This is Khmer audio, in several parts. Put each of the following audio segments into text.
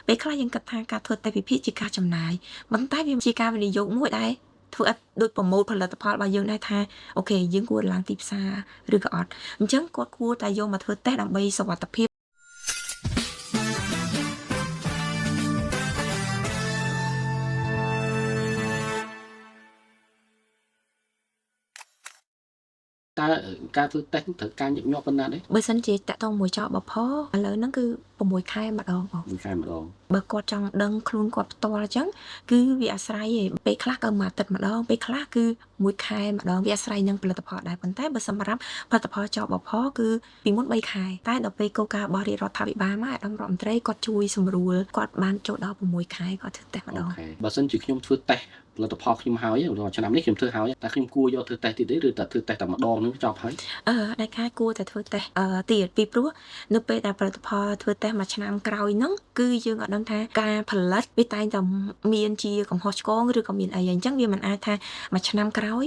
ពេលខ្លះយើងគិតថាការធ្វើតេស្តវិភាគជាការចំណាយប៉ុន្តែវាជាការវិនិយោគមួយដែរធ្វើឲ្យដូចប្រមូលផលិតផលរបស់យើងដែរថាអូខេយើងគួរឡើងទីផ្សារឬក៏អត់អញ្ចឹងគាត់គួរតែយកមកធ្វើតេស្តដើម្បីសុវត្ថិភាពតើការធ្វើតេស្តត្រូវការញឹកញាប់ប៉ុណ្ណាទេបើសិនជាតាក់ទងមួយចោលបផឥឡូវហ្នឹងគឺ6ខែម្ដងបង1ខែម្ដងបើគាត់ចង់ដឹងខ្លួនគាត់ផ្ទាល់អញ្ចឹងគឺវាអាស្រ័យឯងពេលខ្លះក៏មួយអាទិត្យម្ដងពេលខ្លះគឺ1ខែម្ដងវាអាស្រ័យនឹងផលិតផលដែរប៉ុន្តែបើសម្រាប់ផលិតផលចោលបផគឺពីមុន3ខែតែដល់ពេលគោលការណ៍របស់រាជរដ្ឋាភិបាលមកអាដាមរដ្ឋមន្ត្រីគាត់ជួយសម្រួលគាត់បានចូលដល់6ខែគាត់ធ្វើតេស្តម្ដងបើសិនជាខ្ញុំធ្វើតេស្តផលិតផលខ្ញុំហើយឆ្នាំនេះខ្ញុំធ្វើហើយតែខ្ញុំគួរយកធ្វើតេស្តទៀតទេឬតែធ្វើតេស្តតែម្ដងនឹងចប់ហើយដែលខែគួរតែធ្វើតេស្តទៀតពីព្រោះនៅពេលដែលផលិតផលធ្វើតេស្តមួយឆ្នាំក្រោយហ្នឹងគឺយើងអត់ដឹងថាការផលិតវាតែងតែមានជាកំហុសឆ្គងឬក៏មានអីអញ្ចឹងវាមិនអាចថាមួយឆ្នាំក្រោយ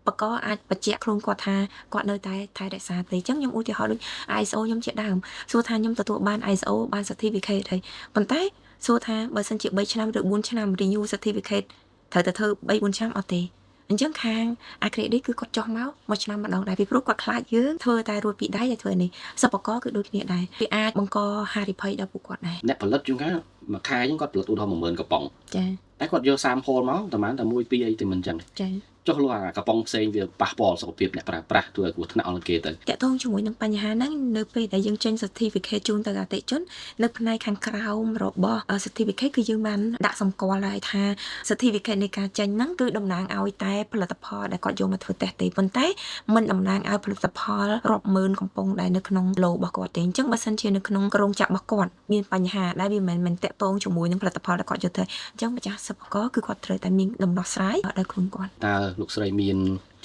បកអាចបញ្ជាក់ខ្លួនគាត់ថាគាត់នៅតែថែរក្សាទេអញ្ចឹងខ្ញុំឧទាហរណ៍ដូច ISO ខ្ញុំជាដើមសួរថាខ្ញុំទទួលបាន ISO បាន certificate ហើយប៉ុន្តែសួរថាបើសិនជា3ឆ្នាំឬ4ឆ្នាំ renew certificate ត្រូវតែធ្វើ3 4ឆ្នាំអត់ទេអញ្ចឹងខាង accredit គឺគាត់ចុះមកមួយឆ្នាំម្ដងដែរពីព្រោះគាត់ខ្លាចយើងធ្វើតែរួចពីដៃតែធ្វើនេះសិប្បករគឺដូចគ្នាដែរវាអាចបង្កហានិភ័យដល់ពួកគាត់ដែរអ្នកផលិតជួនកាលមួយខែហ្នឹងគាត់ផលិតឧទាហរណ៍ 10000 កំប៉ុងចាតែគាត់យក sample មកតែ1 2 អីទៅមិនអញ្ចឹងចាចុះលោអាកំប៉ុងផ្សេងវាប៉ះពាល់សុខភាពអ្នកប្រើប្រាស់ធ្វើឲ្យគ្រោះថ្នាក់អស់គេទៅតាក់ទងជាមួយនឹងបញ្ហាហ្នឹងនៅពេលដែលយើងចេញ certificate ជូនទៅអតិថិជននៅផ្នែកខាងក្រោមរបស់ certificate គឺយើងបានដាក់សម្គាល់ហើយថា certificate នៃការចេញហ្នឹងគឺតំណាងឲ្យតែផលិតផលដែលគាត់យកមកធ្វើតេស្តទេប៉ុន្តែមិនតំណាងឲ្យផលិតផលរាប់ម៉ឺនកំប៉ុងដែលនៅក្នុងឡូរបស់គាត់ទេអញ្ចឹងបើសិនជានៅក្នុងក្រុមចាក់របស់គាត់មានបញ្ហាដែលវាមិនមែនតាក់ទងជាមួយនឹងផលិតផលដែលគាត់យកទៅអញ្ចឹងម្ចាស់សិប្បករគឺគាត់ត្រូវតែមានដំណោះស្រាយដល់ខ្លួនគាត់តើលោកស្រីមាន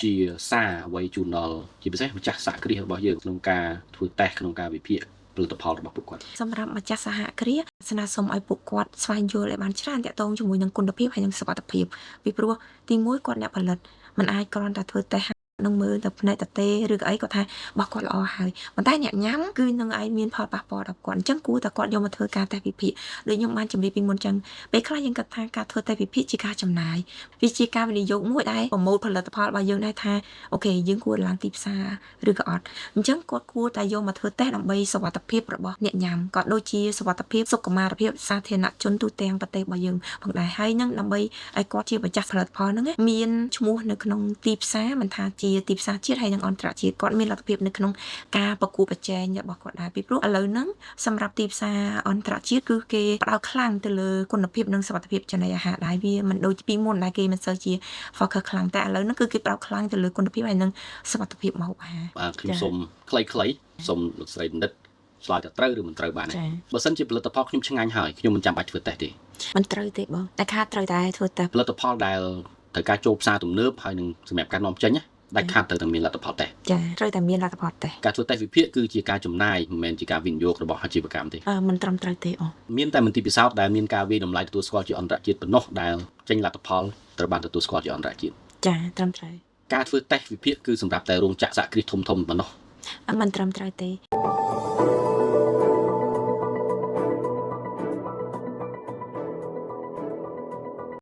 ជាសារអ្វីជូនដល់ជាពិសេសម្ចាស់សហគ្រាសរបស់យើងក្នុងការធ្វើតេស្តក្នុងការវិភាគផលិតផលរបស់ពួកគាត់សម្រាប់ម្ចាស់សហគ្រាសស្នើសុំឲ្យពួកគាត់ស្វែងយល់ឲ្យបានច្រើនតាក់ទងជាមួយនឹងគុណភាពហើយនិងសុវត្ថិភាពពីព្រោះទី1គាត់អ្នកផលិតមិនអាចគ្រាន់តែធ្វើតេស្តនឹងមើលទៅផ្នែកតទេឬក៏អីគាត់ថាបោះគាត់ល្អហើយប៉ុន្តែអ្នកញ៉ាំគឺនឹងឯងមានផលប៉ះពាល់ដល់គាត់អញ្ចឹងគួរតែគាត់យកមកធ្វើការតេស្តវិភាគដូចខ្ញុំបានជម្រាបពីមុនអញ្ចឹងពេលខ្លះយើងគិតថាការធ្វើតេស្តវិភាគជាការចំណាយវាជាការវិនិយោគមួយដែរប្រមូលផលិតផលរបស់យើងដែរថាអូខេយើងគួរឡើងទីផ្សារឬក៏អត់អញ្ចឹងគាត់គួរតែយកមកធ្វើតេស្តដើម្បីសុវត្ថិភាពរបស់អ្នកញ៉ាំក៏ដូចជាសុវត្ថិភាពសុខុមាលភាពសាធារណជនទូទាំងប្រទេសរបស់យើងផងដែរហើយនឹងដើម្បីឲ្យគាត់ជាម្ចាស់ផលិតផលហ្នឹងមានឈ្មោះនៅក្នុងទីផ្សារមិនថាជាទីផ្សារជាតិហើយនិងអន្តរជាតិគាត់មានលទ្ធភាពនៅក្នុងការប្រកួតប្រជែងរបស់គាត់ដែរពីព្រោះឥឡូវហ្នឹងសម្រាប់ទីផ្សារអន្តរជាតិគឺគេផ្ដោតខ្លាំងទៅលើគុណភាពនិងសុវត្ថិភាពចំណីអាហារដែរវាមិនដូចពីមុនដែលគេមិនសូវជា focus ខ្លាំងតែឥឡូវហ្នឹងគឺគេផ្ដោតខ្លាំងទៅលើគុណភាពហើយនិងសុវត្ថិភាពម្ហូបអាហារបាទខ្ញុំសូមខ្លីៗសូមលោកស្រីបណ្ឌិតឆ្លើយទៅត្រូវឬមិនត្រូវបានទេបើសិនជាផលិតផលខ្ញុំឆ្ងាញ់ហើយខ្ញុំមិនចាំបាច់ធ្វើតេស្តទេមិនត្រូវទេបងតែខាតត្រូវតែធ្វើតេស្តផលិតផលដែលត្រូវការចូលផ្សារទំនើបហើយនឹងសម្រាប់ការនាំចេញដាច់ខាតត្រូវតែមានលទ្ធផលតេស្តចាត្រូវតែមានលទ្ធផលតេស្តការធ្វើតេស្តវិភាគគឺជាការចំណាយមិនមែនជាការវិនិយោគរបស់អាជីវកម្មទេមិនត្រឹមត្រូវទេអូមានតែមន្ទីរពិសោធន៍ដែលមានការវិតម្លៃទទួលស្គាល់ជាអន្តរជាតិប៉ុណ្ណោះដែលចេញលទ្ធផលត្រូវបានទទួលស្គាល់ជាអន្តរជាតិចាត្រឹមត្រូវការធ្វើតេស្តវិភាគគឺសម្រាប់តែរោងចក្រសហគ្រាសធំៗប៉ុណ្ណោះមិនត្រឹមត្រូវទេ